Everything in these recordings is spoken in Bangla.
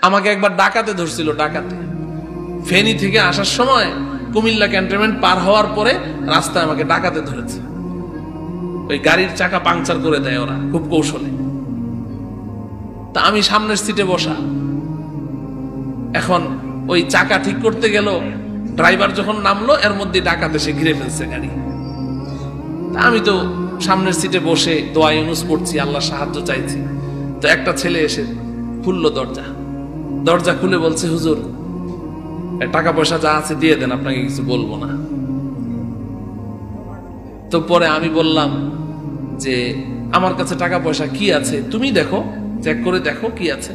আমাকে একবার ডাকাতে ধরছিল, ডাকাতে ফেনী থেকে আসার সময় কুমিল্লা ক্যান্টনমেন্ট পার হওয়ার পরে রাস্তায় আমাকে ডাকাতে ধরেছে। ওই গাড়ির চাকা পাংচার করে দেয় ওরা খুব কৌশলে। তা আমি সামনের সিটে বসা, এখন ওই চাকা ঠিক করতে গেল, ড্রাইভার যখন নামলো এর মধ্যে ডাকাতে সে ঘিরে ফেলছে গাড়ি। তা আমি তো সামনের সিটে বসে দোয়া ইউনুস পড়ছি, আল্লাহর সাহায্য চাইছি। তো একটা ছেলে এসে খুললো দরজা খুলে বলছে, হুজুর টাকা পয়সা যা আছে দিয়ে দেন, আপনাকে কিছু বলবো না। তো পরে আমি বললাম যে আমার কাছে টাকা পয়সা কি আছে তুমি দেখো, চেক করে দেখো কি আছে।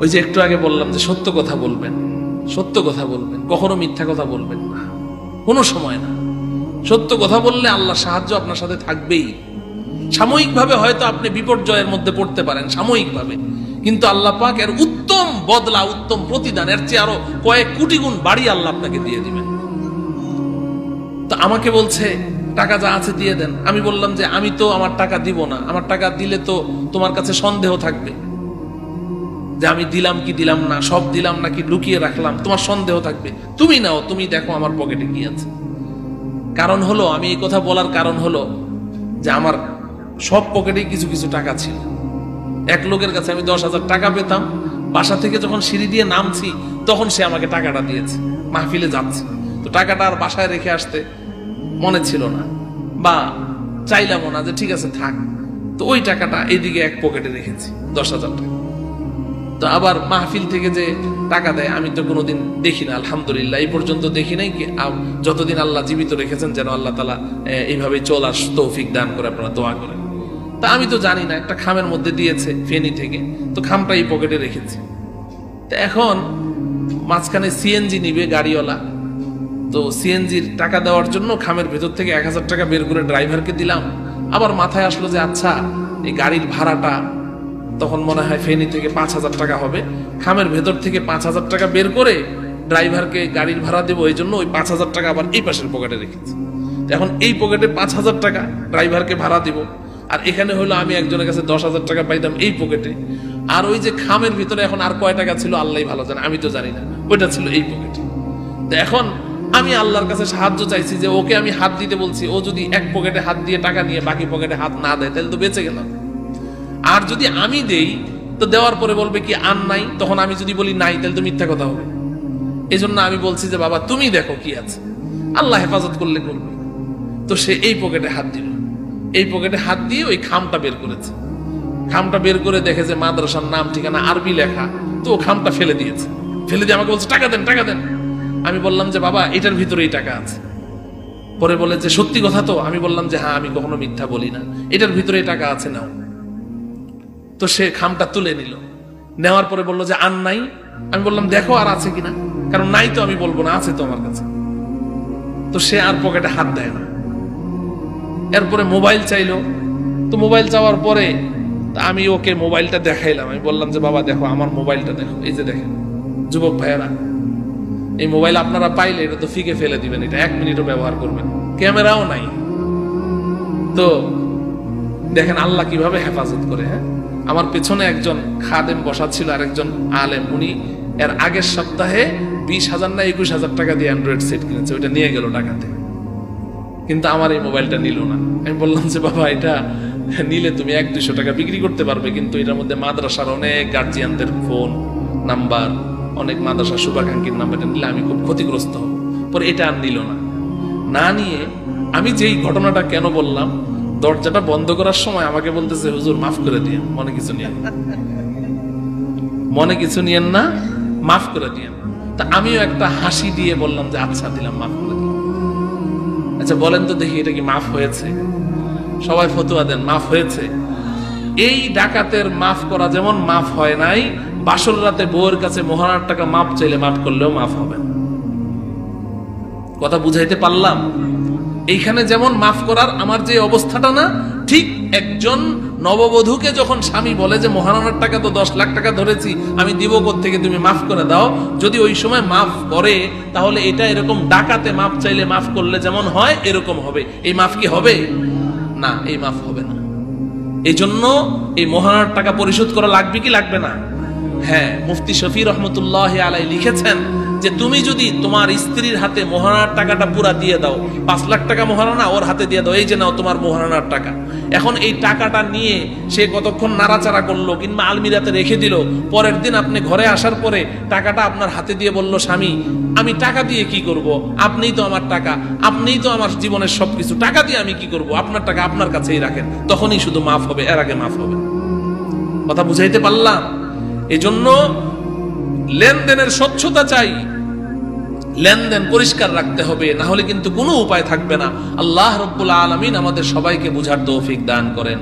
ওই যে একটু আগে বললাম যে সত্য কথা বলবেন, সত্য কথা বলবেন, কখনো মিথ্যা কথা বলবেন না, কোনো সময় না। সত্য কথা বললে আল্লাহ সাহায্য আপনার সাথে থাকবেই। সাময়িকভাবে হয়তো আপনি বিপর্যয়ের মধ্যে পড়তে পারেন, সাময়িকভাবে, কিন্তু আল্লাহ পাক এর উত্তম বদলা, উত্তম প্রতিদান, এর চেয়ে আরো কয়েক কোটি গুণ বাড়ি আল্লাহ আপনাকে দিয়ে দিবেন। তো আমাকে বলছে টাকা যা আছে দিয়ে দেন। আমি বললাম যে আমি তো আমার টাকা দিব না, আমার টাকা দিলে তো তোমার কাছে সন্দেহ থাকবে যে আমি দিলাম কি দিলাম না, সব দিলাম নাকি লুকিয়ে রাখলাম, তোমার সন্দেহ থাকবে। তুমি নাও, তুমি দেখো আমার পকেটে কি আছে। কারণ হলো, আমি এই কথা বলার কারণ হলো যে আমার সব পকেটে কিছু কিছু টাকা ছিল। এক লোকের কাছে আমি 10,000 টাকা পেতাম, বাসা থেকে যখন সিঁড়ি দিয়ে নামছি তখন সে আমাকে টাকাটা দিয়েছে, মাহফিলে যাচ্ছে। তো টাকাটা আর বাসায় রেখে আসতে মনে ছিল না, বা চাইলামও না যে ঠিক আছে থাক। তো ওই টাকাটা এইদিকে এক পকেটে রেখেছি, 10,000 টাকা। তো আবার মাহফিল থেকে যে টাকা দেয় আমি তো কোনোদিন দেখি না, আলহামদুলিল্লাহ এই পর্যন্ত দেখি নাই। যতদিন আল্লাহ জীবিত রেখেছেন যেন আল্লাহ তাআলা এইভাবে চলার তৌফিক দান করে, আপনারা দোয়া করেন। তা আমি তো জানি না, একটা খামের মধ্যে দিয়েছে ফেনী থেকে, তো খামটা এই পকেটে রেখেছি। তো এখন মাঝখানে সিএনজি নিবে গাড়িওয়ালা, তো সিএনজির টাকা দেওয়ার জন্য খামের ভেতর থেকে 1,000 টাকা বের করে ড্রাইভারকে দিলাম। আবার মাথায় আসলো যে আচ্ছা এই গাড়ির ভাড়াটা তখন মনে হয় ফেনী থেকে 5,000 টাকা হবে, খামের ভেতর থেকে 5,000 টাকা বের করে ড্রাইভারকে গাড়ির ভাড়া দেবো, এই জন্য ওই 5,000 টাকা আবার এই পাশের পকেটে রেখেছি। এখন এই পকেটে 5,000 টাকা ড্রাইভারকে ভাড়া দিব, আর এখানে হলো আমি একজনের কাছে 10,000 টাকা পাইতাম এই পকেটে, আর ওই যে খামের ভিতরে এখন আর কয় টাকা ছিল আল্লাহই ভালো জানে, আমি তো জানি না, ওইটা ছিল এই পকেটে। তো এখন আমি আল্লাহর কাছে সাহায্য চাইছি যে ওকে আমি হাত দিতে বলছি, ও যদি এক পকেটে হাত দিয়ে টাকা নিয়ে বাকি পকেটে হাত না দেয় তাহলে তো বেঁচে গেলাম। আর যদি আমি দেই তো দেওয়ার পরে বলবে কি আর নাই, তখন আমি যদি বলি নাই তাহলে তো মিথ্যা কথা হবে। এই জন্য আমি বলছি যে বাবা তুমি দেখো কি আছে, আল্লাহ হেফাজত করলে করবে। তো সে এই পকেটে হাত দিল, এই পকেটে হাত দিয়ে ওই খামটা বের করেছে। খামটা বের করে দেখে যে মাদ্রাসার নাম ঠিকানা আরবি লেখা, তো ও খামটা ফেলে দিয়েছে। ফেলে দিয়ে আমাকে বলছে টাকা দেন, টাকা দেন। আমি বললাম যে বাবা এটার ভিতরে এই টাকা আছে। পরে বলে যে সত্যি কথা তো? আমি বললাম যে হ্যাঁ, আমি কখনো মিথ্যা বলি না, এটার ভিতরে এই টাকা আছে, নাও। তো সে খামটা তুলে নিল, নেওয়ার পরে বললো যে আর নাই। আমি বললাম দেখো আর আছে কিনা, কারণ নাই তো আমি বলবো না, আছে তো আমার কাছে। তো সে আর পকেটে হাত দেয় না। এরপরে মোবাইল চাইলো, তো মোবাইল চাওয়ার পরে আমি ওকে মোবাইলটা দেখাইলাম। আমি বললাম যে বাবা দেখো আমার মোবাইলটা দেখো, এই যে দেখেন যুবক ভাইয়েরা, এই মোবাইল আপনারা পাইলে এটা তো ফিকে ফেলে দিবেন, এটা 1 মিনিটও ব্যবহার করবেন, ক্যামেরাও নাই। তো দেখেন আল্লাহ কিভাবে হেফাজত করে। হ্যাঁ, আমার পেছনে একজন খাদেম বসা ছিল, আর একজন আলেম, উনি এর আগের সপ্তাহে 20,000 না 21,000 টাকা দিয়ে অ্যান্ড্রয়েড সেট কিনেছে, ওইটা নিয়ে গেল টাকাতে, কিন্তু আমার এই মোবাইলটা নিল না। আমি বললাম যে বাবা এটা নিলে তুমি 100-200 টাকা বিক্রি করতে পারবে, কিন্তু এটার মধ্যে মাদ্রাসার অনেক গার্জিয়ানদের ফোন নাম্বার, অনেক মাদ্রাসা শুভাকাঙ্ক্ষীর নাম্বারটা নিলে আমি খুব ক্ষতিগ্রস্ত হব। পরে এটা আর নিল না। না নিয়ে আমি যেই ঘটনাটা কেন বললাম, দরজাটা বন্ধ করার সময় আমাকে বলতেছে হুজুর মাফ করে দিয়েন, মনে কিছু নিয়েন না, মনে কিছু নিয়েন না, মাফ করে দিয়েন। তা আমিও একটা হাসি দিয়ে বললাম যে আচ্ছা দিলাম, মাফ করে দিন। আচ্ছা বলেন তো দেখি এটা কি মাফ হয়েছে? সবাই ফতোয়া দেন, মাফ হয়েছে? এই ডাকাতের মাফ করা যেমন মাফ হয় নাই, বাসর রাতে বউয়ের কাছে মোহরার টাকা মাফ চাইলে মাফ করলেও মাফ হবে না। কথা বুঝাইতে পারলাম? এইখানে যেমন মাফ করার আমার যে অবস্থাটা না, ঠিক একজন নববধূকে যখন স্বামী বলে যে মোহরানার টাকা তো 10 লাখ টাকা ধরেছি, আমি দিব কোত্থেকে, তুমি মাফ করে দাও, যদি ওই সময় মাফ করে তাহলে এটা এরকম ডাকাতে মাফ চাইলে মাফ করলে যেমন হয় এরকম হবে। এই মাফ কি হবে? না, এই মাফ হবে না। এই জন্য এই মোহরানার টাকা পরিশোধ করা লাগবে কি লাগবে না? হ্যাঁ, মুফতি শফি রহমতুল্লাহ আলাই লিখেছেন যে তুমি যদি তোমার স্ত্রীর হাতে মোহরানার টাকাটা পুরা দিয়ে দাও, 5 লাখ টাকা মোহরানা ওর হাতে দিয়ে দাও, এই যে নাও তোমার মোহরানার টাকা। এখন এই টাকাটা নিয়ে সে কতক্ষণ নাড়াচাড়া করলো কিংবা আলমিরাতে রেখে দিল, পরের দিন আপনি ঘরে আসার পরে টাকাটা আপনার হাতে দিয়ে বলল, স্বামী আমি টাকা দিয়ে কি করব, আপনিই তো আমার টাকা, আপনিই তো আমার জীবনের সবকিছু, টাকা দিয়ে আমি কি করব, আপনার টাকা আপনার কাছেই রাখেন, তখনই শুধু মাফ হবে, এর আগে মাফ হবে। কথা বুঝাইতে পারলাম? এজন্য লেনদেনের স্বচ্ছতা চাই, লেনদেন পরিষ্কার রাখতে হবে, না হলে কিন্তু কোনো উপায় থাকবে না। আল্লাহ রাব্বুল আলামিন আমাদের সবাইকে বুঝার তৌফিক দান করেন।